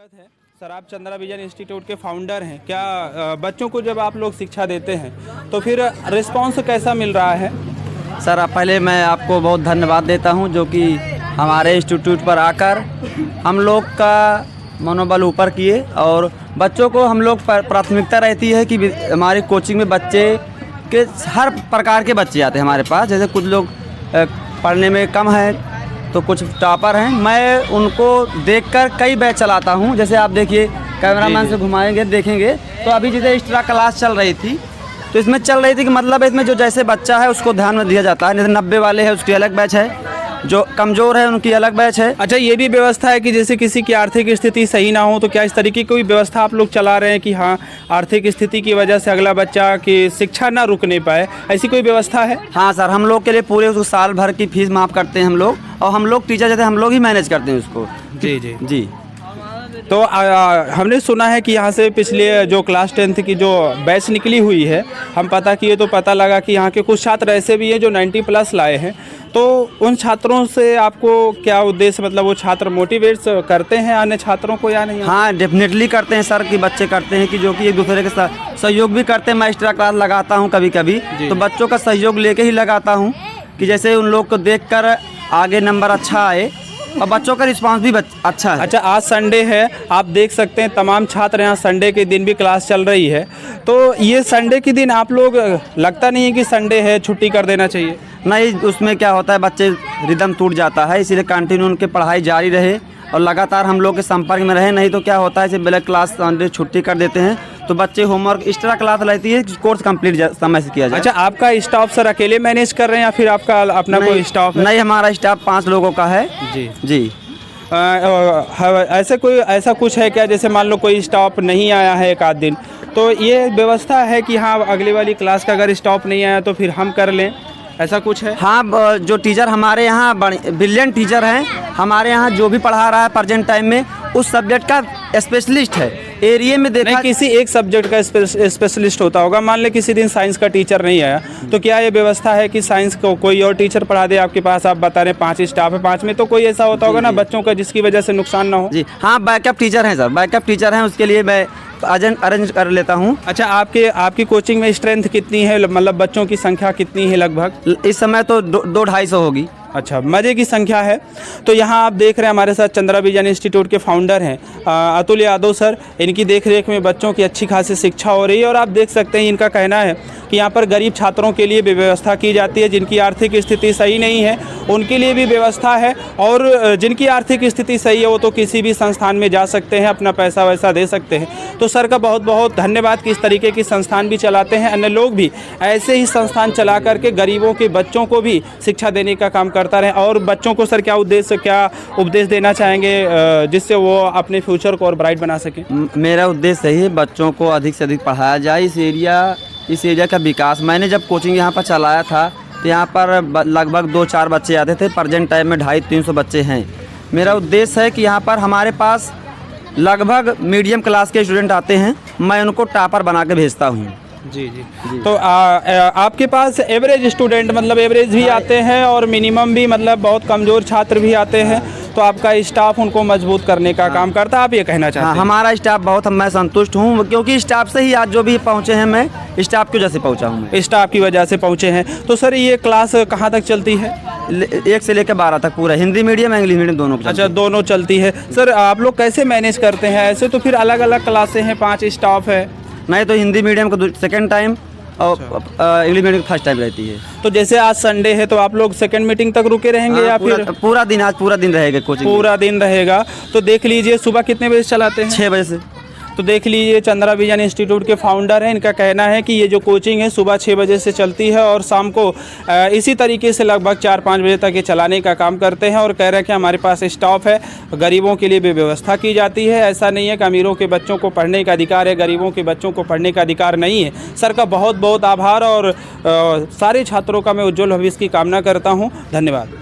स्वागत है सर। आप चंद्रा विजन इंस्टीट्यूट के फाउंडर हैं। क्या बच्चों को जब आप लोग शिक्षा देते हैं तो फिर रिस्पांस कैसा मिल रहा है? सर पहले मैं आपको बहुत धन्यवाद देता हूं जो कि हमारे इंस्टीट्यूट पर आकर हम लोग का मनोबल ऊपर किए और बच्चों को हम लोग प्राथमिकता रहती है कि हमारी कोचिंग में बच्चे के हर प्रकार के बच्चे आते हैं हमारे पास। जैसे कुछ लोग पढ़ने में कम हैं तो कुछ टॉपर हैं, मैं उनको देखकर कई बैच चलाता हूं। जैसे आप देखिए कैमरामैन से घुमाएंगे देखेंगे तो अभी जैसे एक्स्ट्रा क्लास चल रही थी तो इसमें चल रही थी कि मतलब इसमें जो जैसे बच्चा है उसको ध्यान में दिया जाता है। जैसे 90 वाले हैं उसकी अलग बैच है, जो कमज़ोर है उनकी अलग बैच है। अच्छा, ये भी व्यवस्था है कि जैसे किसी की आर्थिक स्थिति सही ना हो तो क्या इस तरीके की कोई व्यवस्था आप लोग चला रहे हैं कि हाँ आर्थिक स्थिति की वजह से अगला बच्चा की शिक्षा ना रुकने पाए, ऐसी कोई व्यवस्था है? हाँ सर, हम लोग के लिए पूरे उस साल भर की फीस माफ़ करते हैं हम लोग, और हम लोग टीचर जैसे हम लोग ही मैनेज करते हैं उसको। जी जी जी। तो हमने सुना है कि यहाँ से पिछले जो क्लास 10th की जो बैच निकली हुई है, हम पता किए तो पता लगा कि यहाँ के कुछ छात्र ऐसे भी हैं जो 90+ लाए हैं। तो उन छात्रों से आपको क्या उद्देश्य, मतलब वो छात्र मोटिवेट करते हैं अन्य छात्रों को या नहीं? हाँ डेफिनेटली करते हैं सर, कि बच्चे करते हैं कि जो कि एक दूसरे के साथ सहयोग भी करते हैं। मैं एक्स्ट्रा क्लास लगाता हूँ कभी कभी तो बच्चों का सहयोग लेके ही लगाता हूँ कि जैसे उन लोग को देखकर आगे नंबर अच्छा आए और बच्चों का रिस्पांस भी अच्छा है। अच्छा, आज संडे है, आप देख सकते हैं तमाम छात्र यहाँ संडे के दिन भी क्लास चल रही है। तो ये संडे के दिन आप लोग, लगता नहीं है कि संडे है छुट्टी कर देना चाहिए? नहीं, उसमें क्या होता है बच्चे रिदम टूट जाता है, इसीलिए कंटिन्यू उनकी पढ़ाई जारी रहे और लगातार हम लोग के संपर्क में रहे। नहीं तो क्या होता है जब ब्लैक क्लास संडे छुट्टी कर देते हैं तो बच्चे होमवर्क एक्स्ट्रा क्लास रहती है, कोर्स कंप्लीट समय से किया जाए। अच्छा, आपका स्टाफ सर अकेले मैनेज कर रहे हैं या फिर आपका अपना कोई स्टाफ है? नहीं, हमारा स्टाफ 5 लोगों का है। जी जी। ऐसा कुछ है क्या, जैसे मान लो कोई स्टाफ नहीं आया है एक आध दिन, तो ये व्यवस्था है कि हाँ अगली वाली क्लास का अगर स्टाफ नहीं आया तो फिर हम कर लें, ऐसा कुछ है? हाँ, जो टीचर हमारे यहाँ ब्रिलियंट टीचर हैं, हमारे यहाँ जो भी पढ़ा रहा है प्रेजेंट टाइम में उस सब्जेक्ट का स्पेशलिस्ट है। एरिया में देखा किसी एक सब्जेक्ट का स्पेशलिस्ट होता होगा। मान ले किसी दिन साइंस का टीचर नहीं आया तो क्या ये व्यवस्था है कि साइंस को कोई और टीचर पढ़ा दे आपके पास? आप बता रहे 5 स्टाफ है, 5 में तो कोई ऐसा होता होगा ना बच्चों का जिसकी वजह से नुकसान ना हो? जी हाँ, बैकअप टीचर हैं सर, बैकअप टीचर हैं, उसके लिए मैं अरेंज कर लेता हूँ। अच्छा, आपकी कोचिंग में स्ट्रेंथ कितनी है, मतलब बच्चों की संख्या कितनी है लगभग? इस समय तो 200-250 होगी। अच्छा, मज़े की संख्या है। तो यहाँ आप देख रहे हैं हमारे साथ चंद्रा विजन इंस्टीट्यूट के फाउंडर हैं अतुल यादव सर। इनकी देखरेख में बच्चों की अच्छी खासी शिक्षा हो रही है और आप देख सकते हैं इनका कहना है कि यहाँ पर गरीब छात्रों के लिए भी व्यवस्था की जाती है। जिनकी आर्थिक स्थिति सही नहीं है उनके लिए भी व्यवस्था है, और जिनकी आर्थिक स्थिति सही है वो तो किसी भी संस्थान में जा सकते हैं, अपना पैसा वैसा दे सकते हैं। तो सर का बहुत बहुत धन्यवाद कि इस तरीके की संस्थान भी चलाते हैं। अन्य लोग भी ऐसे ही संस्थान चला करके गरीबों के बच्चों को भी शिक्षा देने का काम करता रहे। और बच्चों को सर क्या उपदेश देना चाहेंगे जिससे वो अपने फ्यूचर को और ब्राइट बना सकें? मेरा उद्देश्य यही है, बच्चों को अधिक से अधिक पढ़ाया जाए। इस एरिया का विकास, मैंने जब कोचिंग यहाँ पर चलाया था तो यहाँ पर लगभग 2-4 बच्चे आते थे, प्रेजेंट टाइम में 250-300 बच्चे हैं। मेरा उद्देश्य है कि यहाँ पर हमारे पास लगभग मीडियम क्लास के स्टूडेंट आते हैं, मैं उनको टॉपर बना के भेजता हूँ। जी जी। तो आपके पास एवरेज स्टूडेंट, मतलब एवरेज भी आते हैं और मिनिमम भी, मतलब बहुत कमज़ोर छात्र भी आते हैं, तो आपका स्टाफ उनको मजबूत करने का काम करता है, आप ये कहना चाहते हैं? हमारा स्टाफ बहुत, मैं संतुष्ट हूँ क्योंकि स्टाफ से ही आज जो भी पहुँचे हैं, मैं स्टाफ की वजह से पहुँचा हूँ। स्टाफ की वजह से पहुँचे हैं। तो सर ये क्लास कहाँ तक चलती है? 1 से लेकर 12 तक पूरा, हिंदी मीडियम इंग्लिश मीडियम दोनों। अच्छा, दोनों चलती है। सर आप लोग कैसे मैनेज करते हैं? ऐसे तो फिर अलग अलग क्लासें हैं, 5 स्टाफ है। नहीं तो हिंदी मीडियम को सेकंड टाइम और इंग्लिश मीडियम फर्स्ट टाइम रहती है। तो जैसे आज संडे है तो आप लोग सेकंड मीटिंग तक रुके रहेंगे या फिर पूरा दिन? आज पूरा दिन रहेगा कोचिंग, पूरा दिन रहेगा। तो देख लीजिए, सुबह कितने बजे चलाते हैं? 6 बजे से। तो देख लीजिए, चंद्रा विजन इंस्टीट्यूट के फाउंडर हैं, इनका कहना है कि ये जो कोचिंग है सुबह 6 बजे से चलती है और शाम को इसी तरीके से लगभग 4-5 बजे तक ये चलाने का काम करते हैं। और कह रहे हैं कि हमारे पास स्टाफ है, गरीबों के लिए भी व्यवस्था की जाती है। ऐसा नहीं है कि अमीरों के बच्चों को पढ़ने का अधिकार है, गरीबों के बच्चों को पढ़ने का अधिकार नहीं है। सर का बहुत बहुत आभार और सारे छात्रों का मैं उज्ज्वल भविष्य की कामना करता हूँ। धन्यवाद।